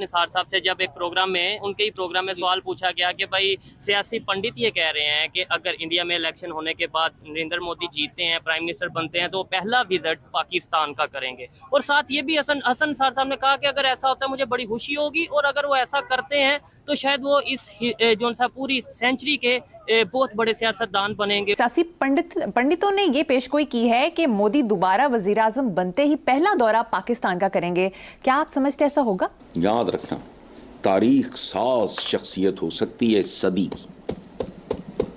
निसार साहब से जब एक प्रोग्राम में उनके ही प्रोग्राम में सवाल पूछा गया कि भाई सियासी पंडित ये कह रहे हैं कि अगर इंडिया में इलेक्शन होने के बाद नरेंद्र मोदी जीतते हैं, प्राइम मिनिस्टर बनते हैं, तो वो पहला विजिट पाकिस्तान का करेंगे। और साथ ये भी हसन निसार साहब ने कहा कि अगर ऐसा होता है मुझे बड़ी खुशी होगी, और अगर वो ऐसा करते हैं तो शायद वो इस जो सा पूरी सेंचुरी के बहुत बड़े सियासतदान बनेंगे। सियासी पंडितों ने ये पेशगोई की है कि मोदी दोबारा वजीर आजम बनते ही पहला दौरा पाकिस्तान का करेंगे। क्या आप समझते ऐसा होगा? याद रखना, तारीख साज शख्सियत हो सकती है सदी की,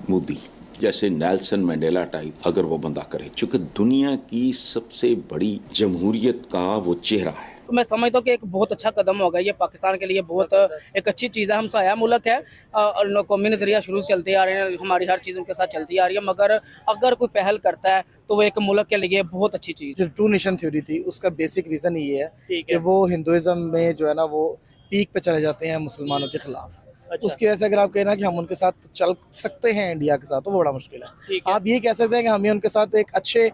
मोदी जैसे नेल्सन मंडेला टाइप अगर वो बंदा करे, चूंकि दुनिया की सबसे बड़ी जमहूरियत का वो चेहरा है। मैं समझता हूँ कि एक बहुत अच्छा कदम होगा ये पाकिस्तान के लिए, बहुत एक अच्छी चीज़ है। हमसाया मुल्क है और कौमी नज़रिया शुरू से चलते आ रहे हैं, हमारी हर चीज़ उनके साथ चलती आ रही है, मगर अगर कोई पहल करता है तो वो एक मुल्क के लिए बहुत अच्छी चीज़। जो टू नेशन थ्योरी थी उसका बेसिक रीज़न ये है कि वो हिंदुइज्म में जो है ना वो पीक पे चले जाते हैं मुसलमानों के खिलाफ। अच्छा। उसकी वजह से अगर आप कहना कि हम उनके साथ चल सकते हैं इंडिया के साथ, तो वो बड़ा मुश्किल है। आप ये कह सकते हैं कि हमें उनके साथ एक अच्छे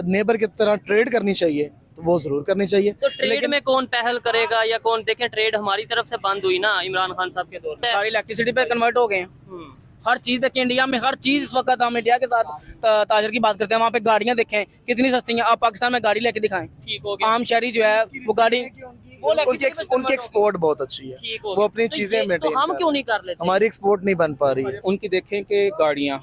नेबर की तरह ट्रेड करनी चाहिए, तो वो जरूर करनी चाहिए। तो ट्रेड में कौन पहल करेगा या कौन? देखें, ट्रेड हमारी तरफ से बंद हुई ना इमरान खान साहब के दौर में, सारी इलेक्ट्रिसिटी पे कन्वर्ट हो गए हैं। हर चीज़ देखिए इंडिया में, हर चीज़ इस वक्त हम इंडिया के साथ ताजर की बात करते हैं, वहाँ पे गाड़ियाँ देखें कितनी सस्ती हैं। आप पाकिस्तान में गाड़ी लेके दिखाएं, ठीक हो गया। आम शहरी जो है वो गाड़ी उनकी एक्सपोर्ट बहुत अच्छी है, वो अपनी चीजें तो मेंटेन हम क्यों नहीं कर लेते? हमारी एक्सपोर्ट नहीं बन पा रही है। उनकी देखें कि गाड़ियाँ,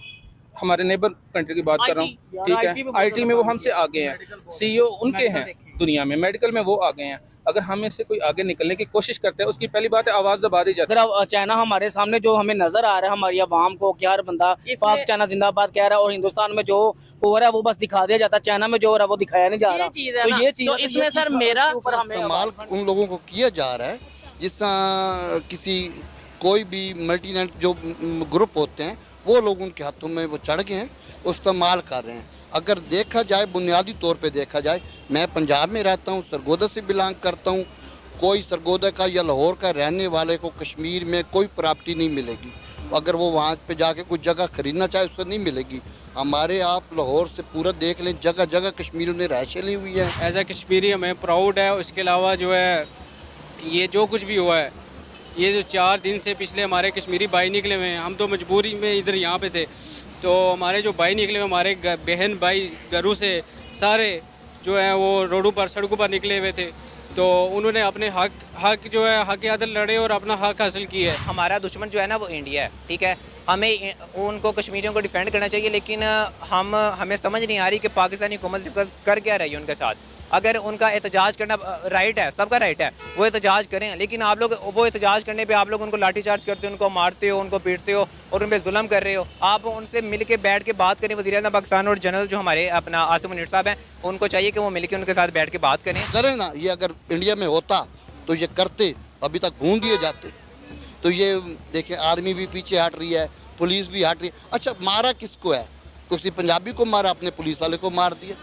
हमारे नेबर कंट्री की बात कर रहा हूँ, ठीक है, आईटी में वो हमसे आगे हैं, सीईओ उनके हैं दुनिया में, मेडिकल में वो आगे हैं। अगर हमें से कोई आगे निकलने की कोशिश करते हैं, उसकी पहली बात है आवाज़ दबा दी जाती है। अगर चाइना हमारे सामने जो हमें नजर आ रहा है, हमारी आवाम को क्या हर बंदा पाक चाइना जिंदाबाद कह रहा है, और हिंदुस्तान में जो हो रहा है वो बस दिखा दिया जाता है, चाइना में जो हो रहा है वो दिखाया नहीं जा रहा। तो ये चीज, तो इसमें सर मेरा इस्तेमाल उन लोगों को किया जा रहा है जिस किसी कोई भी मल्टीनेशनल जो ग्रुप होते हैं वो लोग उनके हाथों में वो चढ़ गए हैं, इस्तेमाल कर रहे हैं। अगर देखा जाए, बुनियादी तौर पे देखा जाए, मैं पंजाब में रहता हूँ, सरगोदा से बिलोंग करता हूँ, कोई सरगोदा का या लाहौर का रहने वाले को कश्मीर में कोई प्रॉपर्टी नहीं मिलेगी। अगर वो वहाँ पे जाके कुछ जगह खरीदना चाहे उससे नहीं मिलेगी। हमारे आप लाहौर से पूरा देख लें, जगह जगह कश्मीरियों ने रहायशें ली हुई है। एज ए कश्मीरी हमें प्राउड है। उसके अलावा जो है ये जो कुछ भी हुआ है, ये जो 4 दिन से पिछले हमारे कश्मीरी भाई निकले हुए हैं, हम तो मजबूरी में इधर यहाँ पे थे, तो हमारे जो भाई निकले हुए, हमारे बहन भाई घरों से सारे जो है वो रोडों पर सड़कों पर निकले हुए थे, तो उन्होंने अपने हक जो है हक अदल लड़े और अपना हक हासिल किया है। हमारा दुश्मन जो है ना वो इंडिया है, ठीक है, हमें उनको कश्मीरियों को डिफेंड करना चाहिए, लेकिन हमें समझ नहीं आ रही कि पाकिस्तानी हुकूमत कर क्या रही है उनके साथ। अगर उनका एहतजाज करना राइट है, सबका राइट है, वो एहतजाज करें, लेकिन आप लोग वो एहतजाज करने पे आप लोग उनको लाठी चार्ज करते हो, उनको मारते हो, उनको पीटते हो और उन पर जुल्म कर रहे हो। आप उनसे मिल के बैठ के बात करें। वज़ीर-ए-आज़म पाकिस्तान और जनरल जो हमारे अपना आसिम मुनीर साहब हैं, उनको चाहिए कि वो मिल के उनके साथ बैठ के बात करें ना। ये अगर इंडिया में होता तो ये करते, अभी तक भून दिए जाते। तो ये देखें, आर्मी भी पीछे हट रही है, पुलिस भी हट रही है। अच्छा, मारा किसको है? किसी पंजाबी को मारा, अपने पुलिस वाले को मार दिया,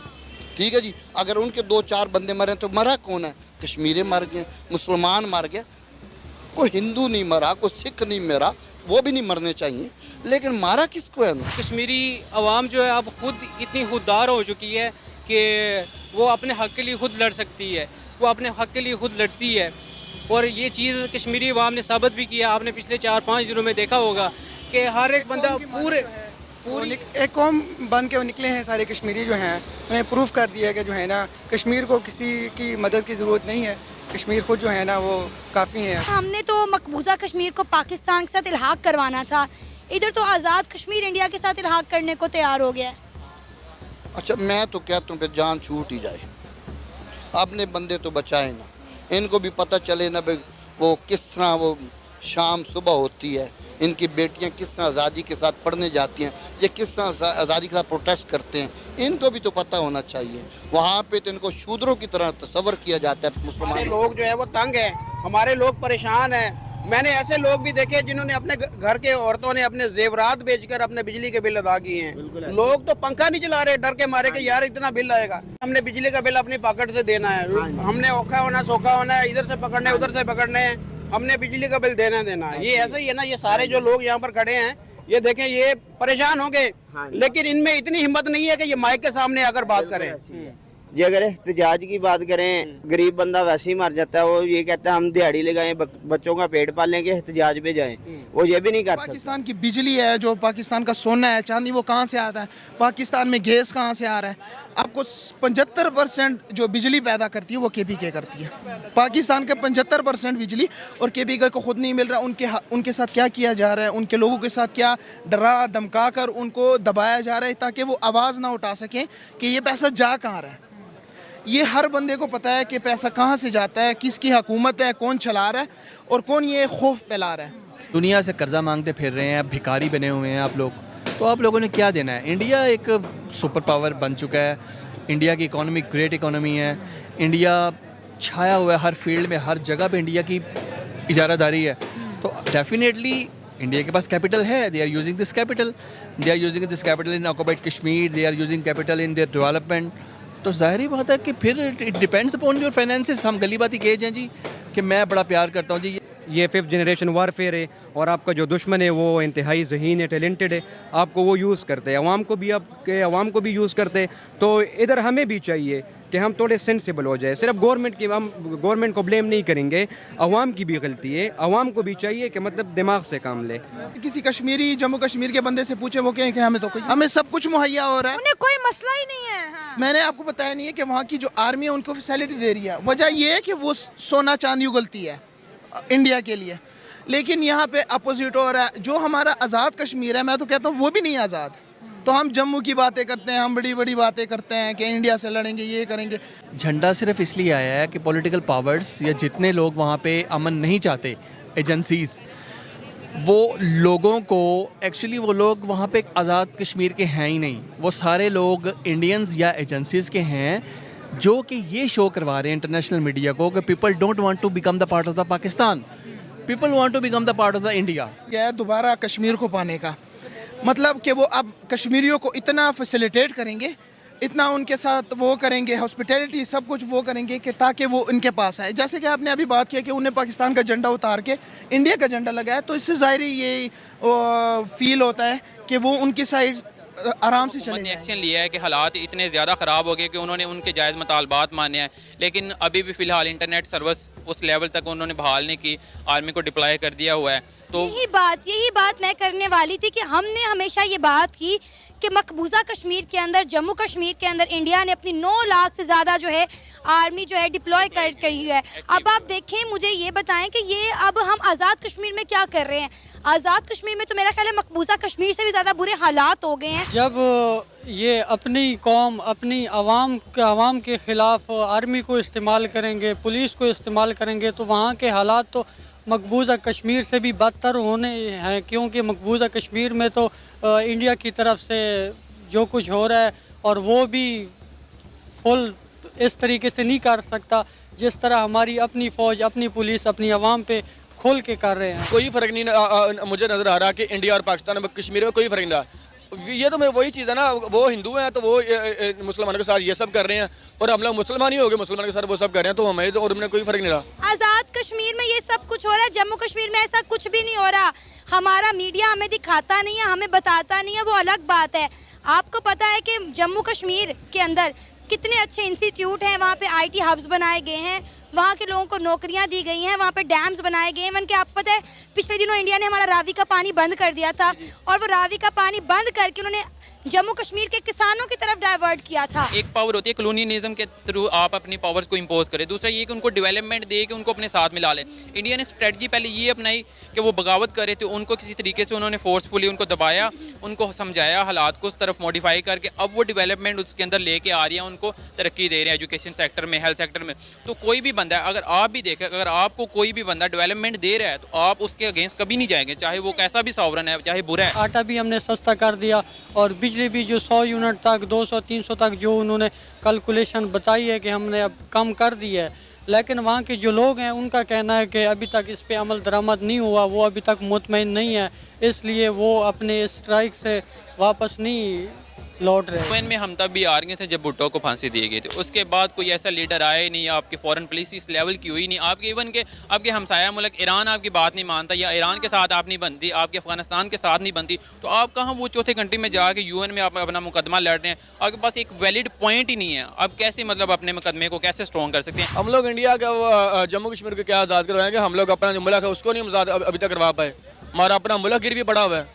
ठीक है जी। अगर उनके 2-4 बंदे मरे तो मरा कौन है? कश्मीरी मर गए, मुसलमान मर गए, कोई हिंदू नहीं मरा, कोई सिख नहीं मरा, वो भी नहीं मरने चाहिए, लेकिन मारा किसको है? कश्मीरी अवाम जो है अब खुद इतनी खुददार हो चुकी है कि वो अपने हक़ के लिए खुद लड़ सकती है, वो अपने हक़ के लिए खुद लड़ती है, और ये चीज़ कश्मीरी अवाम ने साबित भी किया। आपने पिछले 4-5 दिनों में देखा होगा कि हर एक बंदा पूरी एक कौम बन के निकले हैं। सारे कश्मीरी जो हैं उन्हें प्रूफ कर दिया है कि जो है ना कश्मीर को किसी की मदद की ज़रूरत नहीं है, कश्मीर खुद जो है ना वो काफ़ी है। हमने तो मकबूजा कश्मीर को पाकिस्तान के साथ इल्हाक करवाना था, इधर तो आज़ाद कश्मीर इंडिया के साथ इल्हाक करने को तैयार हो गया है। अच्छा, मैं तो कहता हूँ फिर जान छूट ही जाए, अपने बंदे तो बचाए ना, इनको भी पता चले ना भाई वो किस तरह वो शाम सुबह होती है, इनकी बेटियां किस तरह आज़ादी के साथ पढ़ने जाती हैं, ये किस तरह आज़ादी के साथ प्रोटेस्ट करते हैं, इनको भी तो पता होना चाहिए। वहाँ पे तो इनको शूद्रों की तरह तस्वर किया जाता है। मुसलमान लोग जो है वो तंग है, हमारे लोग परेशान हैं। मैंने ऐसे लोग भी देखे जिन्होंने अपने घर के औरतों ने अपने जेवरात बेचकर अपने बिजली के बिल अदा किए हैं। लोग तो पंखा नहीं चला रहे डर के मारे कि यार इतना बिल आएगा। हमने बिजली का बिल अपनी पॉकेट से देना है, हमने औखा होना सौखा होना है, इधर से पकड़ना है उधर से पकड़ने हैं, हमने बिजली का बिल देना है। ये ऐसा ही है ना, ये सारे जो लोग यहाँ पर खड़े हैं ये देखें, ये परेशान हो गए, लेकिन इनमें इतनी हिम्मत नहीं है कि ये माइक के सामने आकर बात करें। जी अगर एहतजाज की बात करें, गरीब बंदा वैसे ही मर जाता है, वो ये कहता है हम दिहाड़ी लगाएं, बच्चों का पेट पालेंगे, एहतजाज पे जाएं, वो ये भी नहीं कर सकते। पाकिस्तान की बिजली है, जो पाकिस्तान का सोना है, चांदी, वो कहाँ से आता है? पाकिस्तान में गैस कहाँ से आ रहा है? आपको 75% जो बिजली पैदा करती है वो KPK करती है। पाकिस्तान के 75% बिजली और KPK को खुद नहीं मिल रहा। उनके साथ क्या किया जा रहा है, उनके लोगों के साथ क्या डरा धमका कर उनको दबाया जा रहा है ताकि वो आवाज़ ना उठा सकें कि ये पैसा जा कहाँ रहा है। ये हर बंदे को पता है कि पैसा कहाँ से जाता है, किसकी हुकूमत है, कौन चला रहा है और कौन ये खौफ फैला रहा है। दुनिया से कर्जा मांगते फिर रहे हैं, भिखारी बने हुए हैं आप लोग, तो आप लोगों ने क्या देना है? इंडिया एक सुपर पावर बन चुका है, इंडिया की इकोनॉमी ग्रेट इकोनॉमी है, इंडिया छाया हुआ है हर फील्ड में, हर जगह पे इंडिया की इजारादारी है। तो डेफिनेटली इंडिया के पास कैपिटल है, they are using this capital in occupied Kashmir, they are using capital in their development. तो ज़ाहिर ही बात है कि फिर it depends upon your finances. हम गली बाती कहे जाएँ जी कि मैं बड़ा प्यार करता हूँ जी, ये 5th जनरेशन वारफेयर है और आपका जो दुश्मन है वो इंतहाई ज़हीन है, टैलेंटेड है, आपको वो यूज़ करते हैं, आवाम को भी यूज़ करते हैं। तो इधर हमें भी चाहिए कि हम थोड़े सेंसिबल हो जाए। सिर्फ हम गवर्नमेंट को ब्लेम नहीं करेंगे, अवाम की भी गलती है, अवाम को भी चाहिए कि मतलब दिमाग से काम ले। किसी कश्मीरी जम्मू कश्मीर के बंदे से पूछे, वो कहें कि हमें सब कुछ मुहैया हो रहा है, उन्हें कोई मसला ही नहीं है। हाँ। मैंने आपको बताया नहीं है कि वहाँ की जो आर्मी है उनको फैसिलिटी दे रही है। वजह ये है कि वो सोना चांदी उगलती है इंडिया के लिए, लेकिन यहाँ पे अपोजिट हो रहा है। जो हमारा आज़ाद कश्मीर है, मैं तो कहता हूँ वो भी नहीं आज़ाद। तो हम जम्मू की बातें करते हैं, हम बड़ी बड़ी बातें करते हैं कि इंडिया से लड़ेंगे, ये करेंगे। झंडा सिर्फ इसलिए आया है कि पॉलिटिकल पावर्स या जितने लोग वहाँ पे अमन नहीं चाहते, एजेंसीज़, वो लोगों को एक्चुअली वो लोग वहाँ पे आज़ाद कश्मीर के हैं ही नहीं, वो सारे लोग इंडियंस या एजेंसीज़ के हैं जो कि ये शो करवा रहे हैं इंटरनेशनल मीडिया को कि people don't want to become the part of the Pakistan, people want to become the part of the India. क्या है दोबारा कश्मीर को पाने का मतलब कि वो अब कश्मीरियों को इतना फैसिलिटेट करेंगे, इतना उनके साथ वो करेंगे, हॉस्पिटैलिटी सब कुछ वो करेंगे कि ताकि वो इनके पास आए। जैसे कि आपने अभी बात किया कि उन्हें पाकिस्तान का झंडा उतार के इंडिया का झंडा लगाया, तो इससे ज़ाहिर ये फील होता है कि वो उनकी साइड आराम से चले जाएं। एक्शन लिया है कि हालात इतने ज़्यादा ख़राब हो गए कि उन्होंने उनके जायज़ मुतालबात माने हैं, लेकिन अभी भी फ़िलहाल इंटरनेट सर्विस उस लेवल तक उन्होंने बहाल नहीं की, आर्मी को डिप्लॉय कर दिया हुआ है। तो यही बात मैं करने वाली थी कि हमने हमेशा ये बात की कि मकबूजा कश्मीर के अंदर, जम्मू कश्मीर के अंदर इंडिया ने अपनी 9 लाख से ज़्यादा जो है आर्मी जो है डिप्लॉय करी है। अब आप देखें, मुझे ये बताएं कि ये अब हम आज़ाद कश्मीर में क्या कर रहे हैं? आज़ाद कश्मीर में तो मेरा ख्याल है मकबूजा कश्मीर से भी ज़्यादा बुरे हालात हो गए हैं। जब ये अपनी कौम, अपनी आवाम के ख़िलाफ़ आर्मी को इस्तेमाल करेंगे, पुलिस को इस्तेमाल करेंगे, तो वहाँ के हालात तो मकबूजा कश्मीर से भी बदतर होने हैं, क्योंकि मकबूजा कश्मीर में तो इंडिया की तरफ से जो कुछ हो रहा है, और वो भी फुल इस तरीके से नहीं कर सकता जिस तरह हमारी अपनी फ़ौज, अपनी पुलिस, अपनी आवाम पे खोल के कर रहे हैं। कोई फ़र्क नहीं मुझे नज़र आ रहा कि इंडिया और पाकिस्तान में कश्मीर में कोई फ़र्क नहीं रहा। ये तो मैं वही चीज़ है ना, वो हिंदू हैं तो वो मुसलमानों के साथ ये सब कर रहे हैं, और हम लोग मुसलमान ही हो गए, मुसलमानों के साथ वो सब कर रहे हैं, तो हमें तो और उन्हें कोई फ़र्क नहीं रहा। आज़ाद कश्मीर में ये सब कुछ हो रहा है, जम्मू कश्मीर में ऐसा कुछ भी नहीं हो रहा। हमारा मीडिया हमें दिखाता नहीं है, हमें बताता नहीं है, वो अलग बात है। आपको पता है कि जम्मू कश्मीर के अंदर कितने अच्छे इंस्टीट्यूट हैं, वहाँ पे IT हब्स बनाए गए हैं, वहाँ के लोगों को नौकरियाँ दी गई हैं, वहाँ पे डैम्स बनाए गए हैं। इवन कि आपको पता है पिछले दिनों इंडिया ने हमारा रावी का पानी बंद कर दिया था, और वो रावी का पानी बंद करके उन्होंने जम्मू कश्मीर के किसानों की तरफ डाइवर्ट किया था। एक पावर होती है कॉलोनियलिज्म के थ्रू आप अपनी पावर्स को इम्पोज करें, दूसरा ये कि उनको डेवलपमेंट दे के उनको अपने साथ मिला लें। इंडिया ने स्ट्रेटजी पहले ये अपनाई कि वो बगावत करे, तो उनको किसी तरीके से उन्होंने फोर्सफुली उनको दबाया, उनको समझाया, हालात को उस तरफ मॉडिफाई करके अब वो डेवलपमेंट उसके अंदर लेके आ रही है, उनको तरक्की दे रहे हैं एजुकेशन सेक्टर में, हेल्थ सेक्टर में। तो कोई भी बंदा है, अगर आप भी देखें, अगर आपको कोई भी बंदा डेवलपमेंट दे रहा है तो आप उसके अगेंस्ट कभी नहीं जाएंगे, चाहे वो कैसा भी सॉवरन है, चाहे बुरा है। आटा भी हमने सस्ता कर दिया, और बिजली भी जो 100 यूनिट तक, 200-300 तक जो उन्होंने कैलकुलेशन बताई है कि हमने अब कम कर दी है, लेकिन वहाँ के जो लोग हैं उनका कहना है कि अभी तक इस पे अमल दरामद नहीं हुआ, वो अभी तक मुतमईन नहीं है, इसलिए वो अपने स्ट्राइक से वापस नहीं लौट रहे हैं। यूएन में हम तब भी आ रहे थे जब भुट्टो को फांसी दी गई थी, उसके बाद कोई ऐसा लीडर आया ही नहीं, आपकी फॉरेन पॉलिसी इस लेवल की हुई नहीं, आपके इवन के आपके हमसाया मुल्क ईरान आपकी बात नहीं मानता, या ईरान के साथ आप नहीं बनती, आपके अफगानिस्तान के साथ नहीं बनती, तो आप कहाँ वो चौथे कंट्री में जाके यूएन में आप अपना मुकदमा लड़ रहे हैं, आपके पास एक वैलिड पॉइंट ही नहीं है, आप कैसे मतलब अपने मुकदमे को कैसे स्ट्रॉन्ग कर सकते हैं। हम लोग इंडिया का जम्मू कश्मीर को क्या आज़ाद करवाएंगे, हम लोग अपना जो मुल्क है उसको नहीं आज़ाद अभी तक करवा पाए। हमारा अपना मुल्क गिरवी पड़ा हुआ है,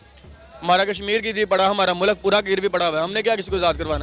हमारा कश्मीर गिरवी पड़ा, हमारा मुल्क पूरा गिरवी पड़ा हुआ है, हमने क्या किसी को आज़ाद करवाना है।